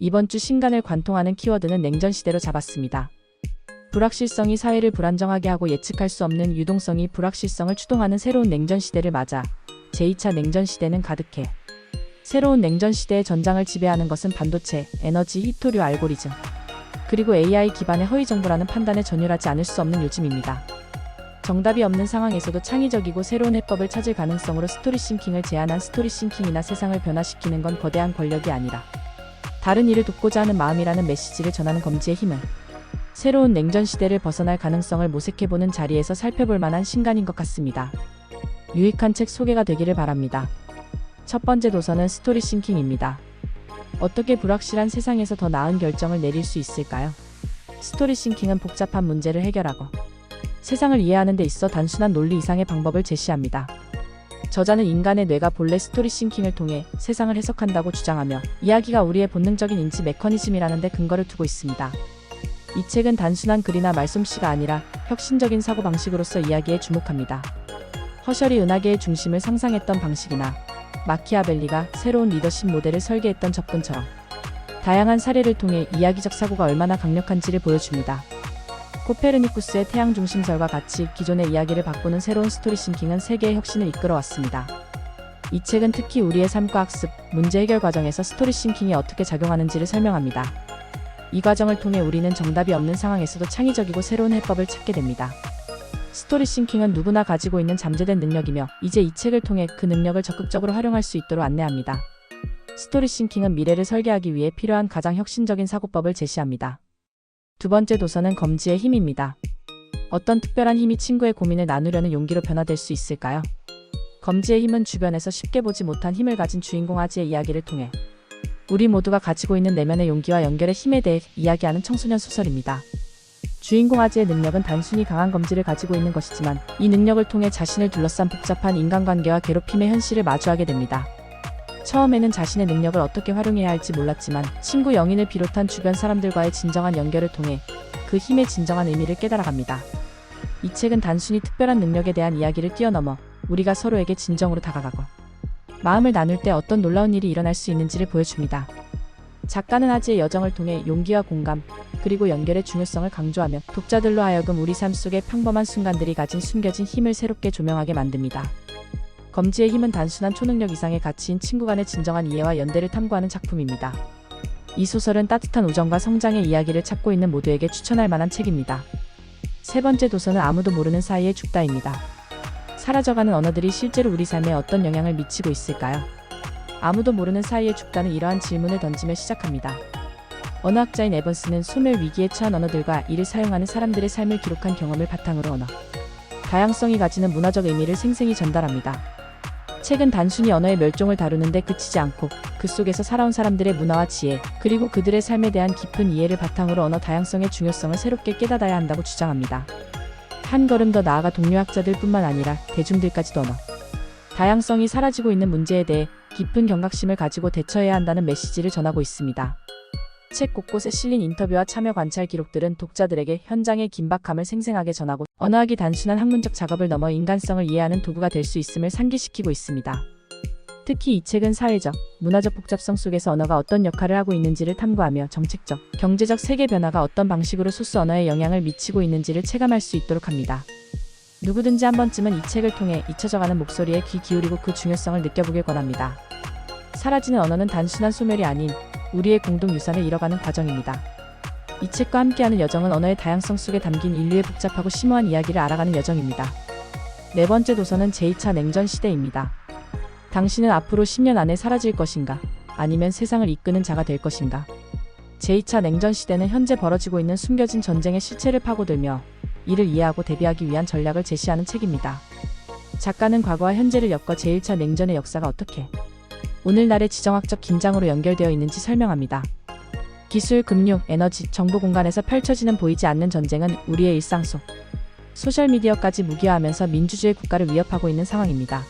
이번 주 신간을 관통하는 키워드는 냉전시대로 잡았습니다. 불확실성이 사회를 불안정하게 하고 예측할 수 없는 유동성이 불확실성을 추동하는 새로운 냉전시대를 맞아 제2차 냉전시대는 가득해. 새로운 냉전시대의 전장을 지배하는 것은 반도체, 에너지, 히토류 알고리즘, 그리고 AI 기반의 허위정보라는 판단에 전율하지 않을 수 없는 요즘입니다. 정답이 없는 상황에서도 창의적이고 새로운 해법을 찾을 가능성으로 스토리싱킹을 제안한 스토리싱킹이나 세상을 변화시키는 건 거대한 권력이 아니라 다른 일을 돕고자 하는 마음이라는 메시지를 전하는 검지의 힘은 새로운 냉전시대를 벗어날 가능성을 모색해보는 자리에서 살펴볼 만한 신간인 것 같습니다. 유익한 책 소개가 되기를 바랍니다. 첫 번째 도서는 스토리싱킹입니다. 어떻게 불확실한 세상에서 더 나은 결정을 내릴 수 있을까요? 스토리싱킹은 복잡한 문제를 해결하고 세상을 이해하는 데 있어 단순한 논리 이상의 방법을 제시합니다. 저자는 인간의 뇌가 본래 스토리싱킹을 통해 세상을 해석한다고 주장하며 이야기가 우리의 본능적인 인지 메커니즘이라는 데 근거를 두고 있습니다. 이 책은 단순한 글이나 말솜씨가 아니라 혁신적인 사고방식으로서 이야기에 주목합니다. 허셜이 은하계의 중심을 상상했던 방식이나 마키아벨리가 새로운 리더십 모델을 설계했던 접근처럼 다양한 사례를 통해 이야기적 사고가 얼마나 강력한지를 보여줍니다. 코페르니쿠스의 태양 중심설과 같이 기존의 이야기를 바꾸는 새로운 스토리싱킹은 세계의 혁신을 이끌어왔습니다. 이 책은 특히 우리의 삶과 학습, 문제 해결 과정에서 스토리싱킹이 어떻게 작용하는지를 설명합니다. 이 과정을 통해 우리는 정답이 없는 상황에서도 창의적이고 새로운 해법을 찾게 됩니다. 스토리싱킹은 누구나 가지고 있는 잠재된 능력이며 이제 이 책을 통해 그 능력을 적극적으로 활용할 수 있도록 안내합니다. 스토리싱킹은 미래를 설계하기 위해 필요한 가장 혁신적인 사고법을 제시합니다. 두 번째 도서는 검지의 힘입니다. 어떤 특별한 힘이 친구의 고민을 나누려는 용기로 변화될 수 있을까요? 검지의 힘은 주변에서 쉽게 보지 못한 힘을 가진 주인공 아지의 이야기를 통해 우리 모두가 가지고 있는 내면의 용기와 연결의 힘에 대해 이야기하는 청소년 소설입니다. 주인공 아지의 능력은 단순히 강한 검지를 가지고 있는 것이지만 이 능력을 통해 자신을 둘러싼 복잡한 인간관계와 괴롭힘의 현실을 마주하게 됩니다. 처음에는 자신의 능력을 어떻게 활용해야 할지 몰랐지만 친구 영인을 비롯한 주변 사람들과의 진정한 연결을 통해 그 힘의 진정한 의미를 깨달아갑니다. 이 책은 단순히 특별한 능력에 대한 이야기를 뛰어넘어 우리가 서로에게 진정으로 다가가고 마음을 나눌 때 어떤 놀라운 일이 일어날 수 있는지를 보여줍니다. 작가는 아지의 여정을 통해 용기와 공감, 그리고 연결의 중요성을 강조하며 독자들로 하여금 우리 삶 속의 평범한 순간들이 가진 숨겨진 힘을 새롭게 조명하게 만듭니다. 검지의 힘은 단순한 초능력 이상의 가치인 친구 간의 진정한 이해와 연대를 탐구하는 작품입니다. 이 소설은 따뜻한 우정과 성장의 이야기를 찾고 있는 모두에게 추천할 만한 책입니다. 세 번째 도서는 아무도 모르는 사이에 죽다입니다. 사라져가는 언어들이 실제로 우리 삶에 어떤 영향을 미치고 있을까요? 아무도 모르는 사이에 죽다는 이러한 질문을 던지며 시작합니다. 언어학자인 에번스는 소멸 위기에 처한 언어들과 이를 사용하는 사람들의 삶을 기록한 경험을 바탕으로 언어 다양성이 가지는 문화적 의미를 생생히 전달합니다. 책은 단순히 언어의 멸종을 다루는데 그치지 않고 그 속에서 살아온 사람들의 문화와 지혜, 그리고 그들의 삶에 대한 깊은 이해를 바탕으로 언어 다양성의 중요성을 새롭게 깨닫아야 한다고 주장합니다. 한 걸음 더 나아가 동료학자들 뿐만 아니라 대중들까지도 언어 다양성이 사라지고 있는 문제에 대해 깊은 경각심을 가지고 대처해야 한다는 메시지를 전하고 있습니다. 책 곳곳에 실린 인터뷰와 참여 관찰 기록들은 독자들에게 현장의 긴박함을 생생하게 전하고 언어학이 단순한 학문적 작업을 넘어 인간성을 이해하는 도구가 될 수 있음을 상기시키고 있습니다. 특히 이 책은 사회적, 문화적 복잡성 속에서 언어가 어떤 역할을 하고 있는지를 탐구하며 정책적, 경제적 세계 변화가 어떤 방식으로 소수 언어에 영향을 미치고 있는지를 체감할 수 있도록 합니다. 누구든지 한 번쯤은 이 책을 통해 잊혀져가는 목소리에 귀 기울이고 그 중요성을 느껴보길 권합니다. 사라지는 언어는 단순한 소멸이 아닌 우리의 공동유산을 잃어가는 과정입니다. 이 책과 함께하는 여정은 언어의 다양성 속에 담긴 인류의 복잡하고 심오한 이야기를 알아가는 여정입니다. 네 번째 도서는 제2차 냉전 시대입니다. 당신은 앞으로 10년 안에 사라질 것인가? 아니면 세상을 이끄는 자가 될 것인가? 제2차 냉전 시대는 현재 벌어지고 있는 숨겨진 전쟁의 실체를 파고들며 이를 이해하고 대비하기 위한 전략을 제시하는 책입니다. 작가는 과거와 현재를 엮어 제1차 냉전의 역사가 어떻게 오늘날의 지정학적 긴장으로 연결되어 있는지 설명합니다. 기술, 금융, 에너지, 정보 공간에서 펼쳐지는 보이지 않는 전쟁은 우리의 일상 속 소셜미디어까지 무기화하면서 민주주의 국가를 위협하고 있는 상황입니다.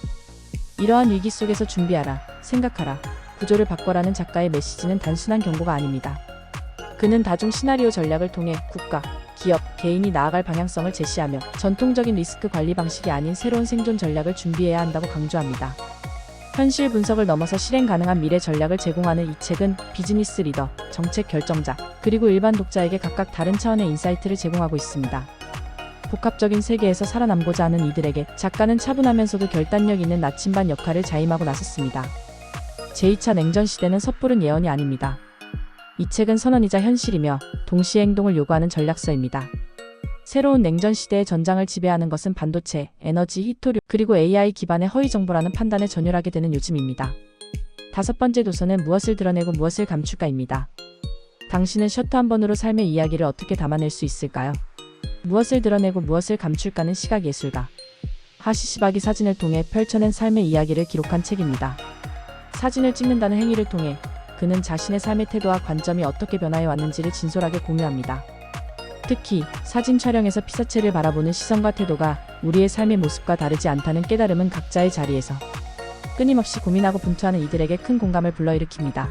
이러한 위기 속에서 준비하라, 생각하라, 구조를 바꿔라는 작가의 메시지는 단순한 경고가 아닙니다. 그는 다중 시나리오 전략을 통해 국가, 기업, 개인이 나아갈 방향성을 제시하며 전통적인 리스크 관리 방식이 아닌 새로운 생존 전략을 준비해야 한다고 강조합니다. 현실 분석을 넘어서 실행 가능한 미래 전략을 제공하는 이 책은 비즈니스 리더, 정책 결정자, 그리고 일반 독자에게 각각 다른 차원의 인사이트를 제공하고 있습니다. 복합적인 세계에서 살아남고자 하는 이들에게 작가는 차분하면서도 결단력 있는 나침반 역할을 자임하고 나섰습니다. 제2차 냉전 시대는 섣부른 예언이 아닙니다. 이 책은 선언이자 현실이며 동시에 행동을 요구하는 전략서입니다. 새로운 냉전 시대의 전장을 지배하는 것은 반도체, 에너지, 히토류, 그리고 AI 기반의 허위 정보라는 판단에 전율하게 되는 요즘입니다. 5번째 도서는 무엇을 드러내고 무엇을 감출까입니다. 당신은 셔터 한 번으로 삶의 이야기를 어떻게 담아낼 수 있을까요? 무엇을 드러내고 무엇을 감출까는 시각예술가 하시시바기 사진을 통해 펼쳐낸 삶의 이야기를 기록한 책입니다. 사진을 찍는다는 행위를 통해 그는 자신의 삶의 태도와 관점이 어떻게 변화해 왔는지를 진솔하게 공유합니다. 특히 사진 촬영에서 피사체를 바라보는 시선과 태도가 우리의 삶의 모습과 다르지 않다는 깨달음은 각자의 자리에서 끊임없이 고민하고 분투하는 이들에게 큰 공감을 불러일으킵니다.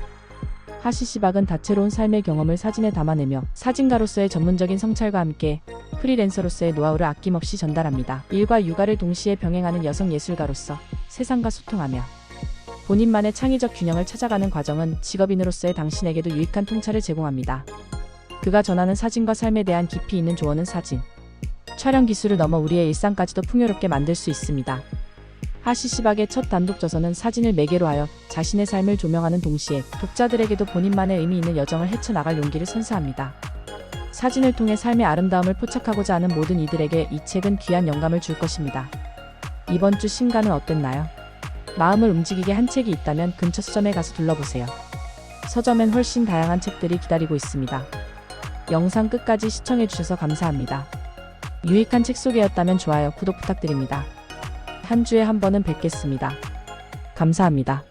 하시시박은 다채로운 삶의 경험을 사진에 담아내며 사진가로서의 전문적인 성찰과 함께 프리랜서로서의 노하우를 아낌없이 전달합니다. 일과 육아를 동시에 병행하는 여성 예술가로서 세상과 소통하며 본인만의 창의적 균형을 찾아가는 과정은 직업인으로서의 당신에게도 유익한 통찰을 제공합니다. 그가 전하는 사진과 삶에 대한 깊이 있는 조언은 사진, 촬영 기술을 넘어 우리의 일상까지도 풍요롭게 만들 수 있습니다. 하시시박의 첫 단독 저서는 사진을 매개로 하여 자신의 삶을 조명하는 동시에 독자들에게도 본인만의 의미 있는 여정을 헤쳐나갈 용기를 선사합니다. 사진을 통해 삶의 아름다움을 포착하고자 하는 모든 이들에게 이 책은 귀한 영감을 줄 것입니다. 이번 주 신간은 어땠나요? 마음을 움직이게 한 책이 있다면 근처 서점에 가서 둘러보세요. 서점엔 훨씬 다양한 책들이 기다리고 있습니다. 영상 끝까지 시청해주셔서 감사합니다. 유익한 책 소개였다면 좋아요, 구독 부탁드립니다. 한 주에 한 번은 뵙겠습니다. 감사합니다.